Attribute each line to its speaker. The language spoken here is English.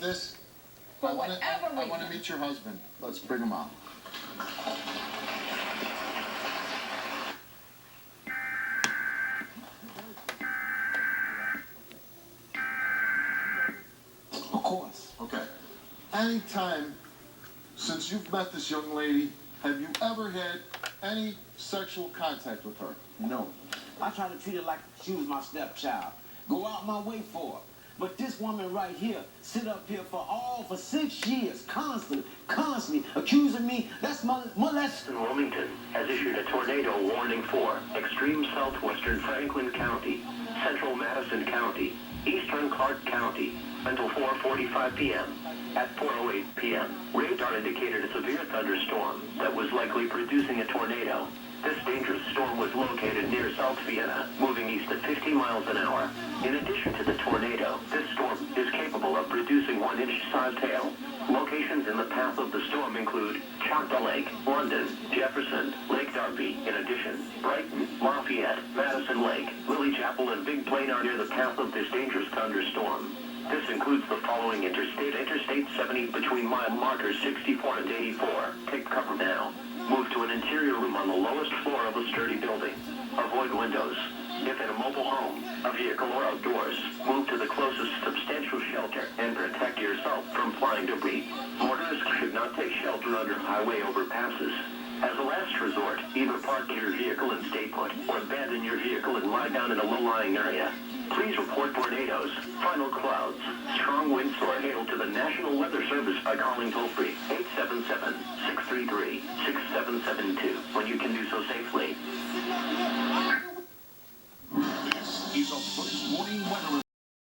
Speaker 1: this?
Speaker 2: For
Speaker 1: I
Speaker 2: whatever
Speaker 1: want to
Speaker 2: reason.
Speaker 1: meet your husband. Let's bring him out.
Speaker 3: Of course.
Speaker 1: Okay. Any time since you've met this young lady, have you ever had any sexual contact with her?
Speaker 3: No. I try to treat her like she was my stepchild. Go out my way for her. But this woman right here sit up here for 6 years, constantly accusing me. That's molesting.
Speaker 4: Wilmington has issued a tornado warning for extreme southwestern Franklin County, central Madison County, eastern Clark County until 4:45 p.m. At 4:08 p.m., radar indicated a severe thunderstorm that was likely producing a tornado. This dangerous storm was located near South Vienna, moving east at 50 miles an hour. In addition to the tornado, this storm is capable of producing 1-inch sized hail. Locations in the path of the storm include Choctaw Lake, London, Jefferson, Lake Darby. In addition, Brighton, Lafayette, Madison Lake, Lily Chapel, and Big Plain are near the path of this dangerous thunderstorm. This includes the following Interstate 70 between mile markers 64 and 84. Take cover now. Move to an interior room on the lowest floor of a sturdy building. Avoid windows. If in a mobile home, a vehicle, or outdoors, move to the closest substantial shelter and protect yourself from flying debris. Motorists should not take shelter under highway overpasses. As a last resort, either park your vehicle and stay put, or abandon your vehicle and lie down in a low-lying area. Please report tornadoes, final clouds, strong winds, or hail to the National Weather Service by calling toll-free 877-633-6772 when you can do so safely.
Speaker 5: This is a First Morning Weather